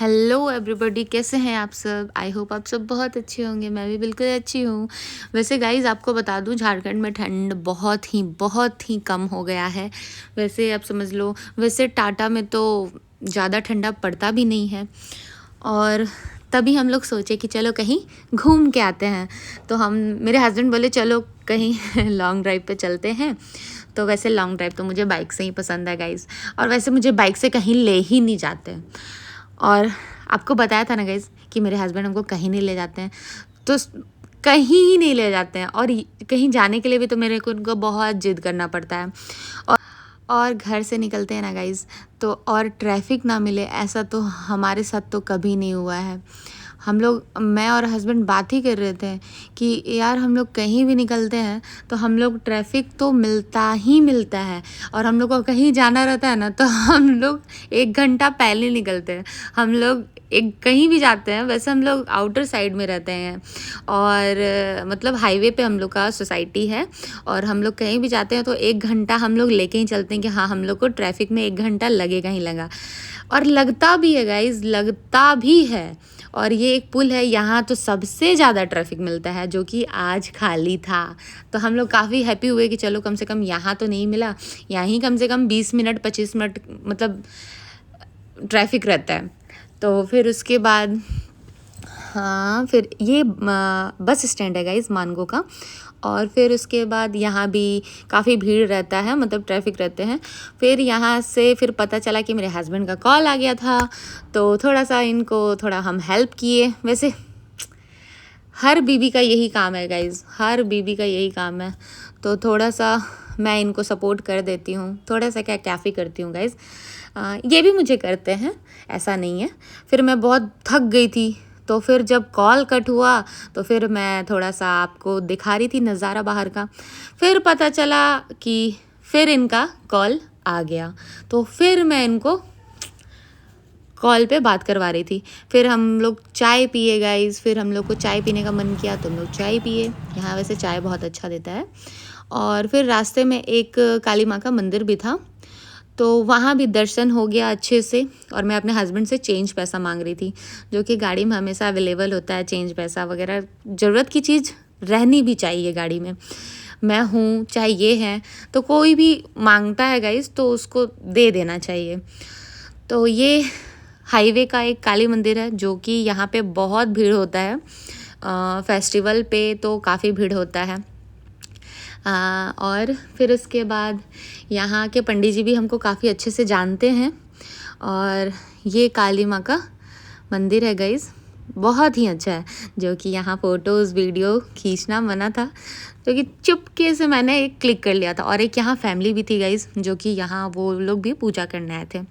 Hello everybody, कैसे हैं आप सब। आई होप आप सब बहुत अच्छे होंगे। मैं भी बिल्कुल अच्छी हूँ। वैसे गाइज़ आपको बता दूँ, झारखंड में ठंड बहुत ही कम हो गया है। वैसे आप समझ लो, वैसे टाटा में तो ज़्यादा ठंडा पड़ता भी नहीं है। और तभी हम लोग सोचे कि चलो कहीं घूम के आते हैं। तो मेरे हस्बैंड बोले चलो कहीं लॉन्ग ड्राइव पे चलते हैं। तो वैसे लॉन्ग ड्राइव तो मुझे बाइक से ही पसंद है गाइज़, और वैसे मुझे बाइक से कहीं ले ही नहीं जाते। और आपको बताया था ना गाइज़ कि मेरे हस्बैंड हमको कहीं नहीं ले जाते हैं, तो कहीं ही नहीं ले जाते हैं। और कहीं जाने के लिए भी तो मेरे को उनको बहुत जिद करना पड़ता है। और घर से निकलते हैं ना गाइज़, तो और ट्रैफिक ना मिले, ऐसा तो हमारे साथ तो कभी नहीं हुआ है। मैं और हस्बैंड बात ही कर रहे थे कि यार हम लोग कहीं भी निकलते हैं तो हम लोग ट्रैफिक तो मिलता ही मिलता है। और हम लोग को कहीं जाना रहता है ना, तो हम लोग 1 घंटा पहले निकलते हैं। हम लोग कहीं भी जाते हैं, वैसे हम लोग आउटर साइड में रहते हैं, और मतलब हाईवे पे हम लोग का सोसाइटी है। और हम लोग कहीं भी जाते हैं तो 1 घंटा हम लोग लेके ही चलते हैं कि हाँ, हम लोग को ट्रैफिक में 1 घंटा लगेगा ही लगा। और लगता भी है गाइज़, लगता भी है। और ये एक पुल है, यहाँ तो सबसे ज़्यादा ट्रैफिक मिलता है, जो कि आज खाली था। तो हम लोग काफ़ी हैप्पी हुए कि चलो कम से कम यहाँ तो नहीं मिला। यहाँ कम से कम 20 मिनट 25 मिनट मतलब ट्रैफिक रहता है। तो फिर उसके बाद हाँ, फिर ये बस स्टैंड है गाइज़ मानगो का। और फिर उसके बाद यहाँ भी काफ़ी भीड़ रहता है, मतलब ट्रैफिक रहते हैं। फिर यहाँ से फिर पता चला कि मेरे हस्बैंड का कॉल आ गया था, तो थोड़ा सा इनको थोड़ा हम हेल्प किए। वैसे हर बीवी का यही काम है गाइज़, हर बीवी का यही काम है। तो थोड़ा सा मैं इनको सपोर्ट कर देती हूँ, थोड़ा सा क्या काफ़ी करती हूँ गाइज़। ये भी मुझे करते हैं, ऐसा नहीं है। फिर मैं बहुत थक गई थी, तो फिर जब कॉल कट हुआ तो फिर मैं थोड़ा सा आपको दिखा रही थी नज़ारा बाहर का। फिर पता चला कि फिर इनका कॉल आ गया, तो फिर मैं इनको कॉल पे बात करवा रही थी। फिर हम लोग चाय पिए गाइज़, फिर हम लोग को चाय पीने का मन किया तो हम लोग चाय पिए। यहाँ वैसे चाय बहुत अच्छा देता है। और फिर रास्ते में एक काली माँ का मंदिर भी था, तो वहाँ भी दर्शन हो गया अच्छे से। और मैं अपने हस्बैंड से चेंज पैसा मांग रही थी, जो कि गाड़ी में हमेशा अवेलेबल होता है। चेंज पैसा वगैरह ज़रूरत की चीज़ रहनी भी चाहिए गाड़ी में। मैं हूँ चाहे ये है, तो कोई भी मांगता है गाइज़ तो उसको दे देना चाहिए। तो ये हाईवे का एक काली मंदिर है, जो कि यहाँ पे बहुत भीड़ होता है। फेस्टिवल पे तो काफ़ी भीड़ होता है। और फिर उसके बाद यहाँ के पंडित जी भी हमको काफ़ी अच्छे से जानते हैं। और ये काली माँ का मंदिर है गाइज़, बहुत ही अच्छा है, जो कि यहाँ फ़ोटोज़ वीडियो खींचना मना था, जो कि चुपके से मैंने एक क्लिक कर लिया था। और एक यहाँ फैमिली भी थी गाइज़, जो कि यहाँ वो लोग भी पूजा करने आए थे।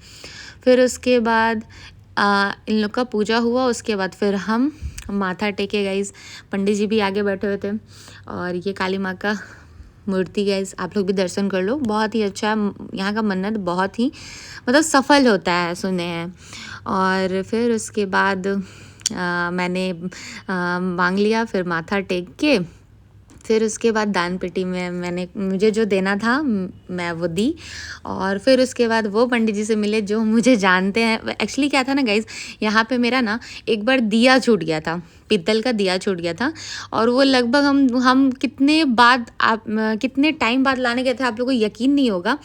फिर उसके बाद इन लोग का पूजा हुआ, उसके बाद फिर हम माथा टेके गाइज़। पंडित जी भी आगे बैठे हुए थे। और ये काली माँ का मूर्ति गाइज़, आप लोग भी दर्शन कर लो, बहुत ही अच्छा है। यहाँ का मन्नत बहुत ही मतलब सफल होता है, सुने हैं। और फिर उसके बाद मैंने मांग लिया, फिर माथा टेक के फिर उसके बाद दान पेटी में मैंने मुझे जो देना था मैं वो दी। और फिर उसके बाद वो पंडित जी से मिले जो मुझे जानते हैं। एक्चुअली क्या था ना गाइज़, यहाँ पे मेरा ना एक बार दिया छूट गया था, पीतल का दिया छूट गया था। और वो लगभग हम कितने टाइम बाद लाने गए थे, आप लोगों को यकीन नहीं होगा।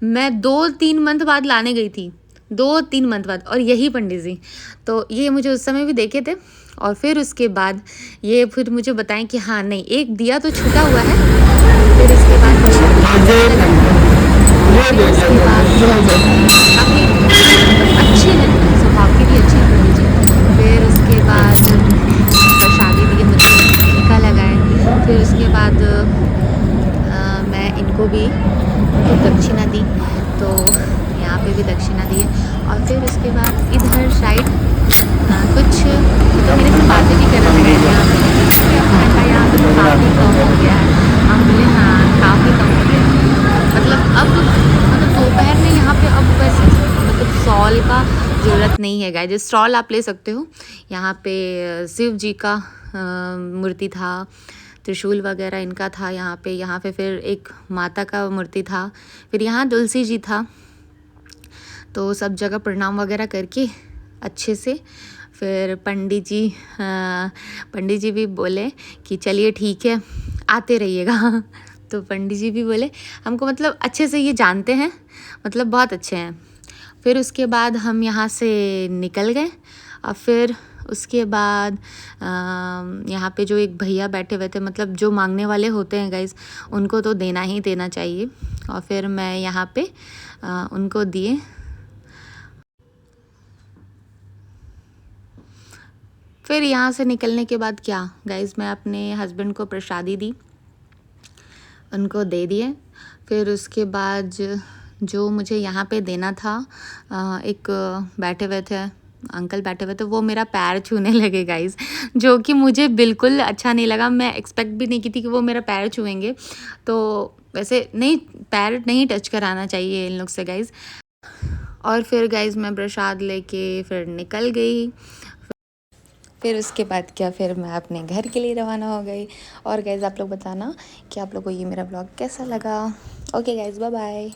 मैं 2-3 मंथ बाद लाने गई थी, 2-3 मंथ बाद। और यही पंडित जी, तो ये मुझे उस समय भी देखे थे। और फिर उसके बाद ये फिर मुझे बताएं कि हाँ नहीं, एक दिया तो छूटा हुआ है। फिर इसके बाद काफ़ी अच्छे हैं, स्वभाव के भी अच्छे हैं पंडित जी। फिर उसके बाद प्रसादी दिए मुझे, टीका लगाए। फिर उसके बाद मैं इनको भी दक्षिणा दी, तो यहाँ पे भी दक्षिणा दिए। और फिर उसके बाद इधर साइड कुछ तो मेरे से बातें भी कर रहे थे यहाँ पे, ठंडा यहाँ पे काफ़ी कम हो गया है। हम बोले हाँ, काफ़ी कम हो गया है। मतलब दोपहर में यहाँ पे अब वैसे मतलब शॉल का ज़रूरत नहीं है गाइस, जैसे शॉल आप ले सकते हो। यहाँ पे शिव जी का मूर्ति था, त्रिशूल वगैरह इनका था यहाँ पे फिर एक माता का मूर्ति था, फिर यहाँ तुलसी जी था। तो सब जगह प्रणाम वगैरह करके अच्छे से। फिर पंडित जी भी बोले कि चलिए ठीक है, आते रहिएगा। तो पंडित जी भी बोले हमको मतलब अच्छे से ये जानते हैं, मतलब बहुत अच्छे हैं। फिर उसके बाद हम यहाँ से निकल गए और फिर उसके बाद यहाँ पे जो एक भैया बैठे हुए थे, मतलब जो मांगने वाले होते हैं गाइस, उनको तो देना ही देना चाहिए। और फिर मैं यहाँ पे उनको दिए। फिर यहाँ से निकलने के बाद क्या गाइस, मैं अपने हस्बैंड को प्रसादी दी, उनको दे दिए। फिर उसके बाद जो मुझे यहाँ पे देना था, एक बैठे हुए थे अंकल बैठे हुए थे, वो मेरा पैर छूने लगे गाइस, जो कि मुझे बिल्कुल अच्छा नहीं लगा। मैं एक्सपेक्ट भी नहीं की थी कि वो मेरा पैर छुएंगे। तो वैसे नहीं, पैर नहीं टच कराना चाहिए इन लोग से गाइस। और फिर गाइस मैं प्रसाद लेके फिर निकल गई। फिर उसके बाद क्या, फिर मैं अपने घर के लिए रवाना हो गई। और गाइज़ आप लोग बताना कि आप लोग को ये मेरा ब्लॉग कैसा लगा। Okay guys, bye bye.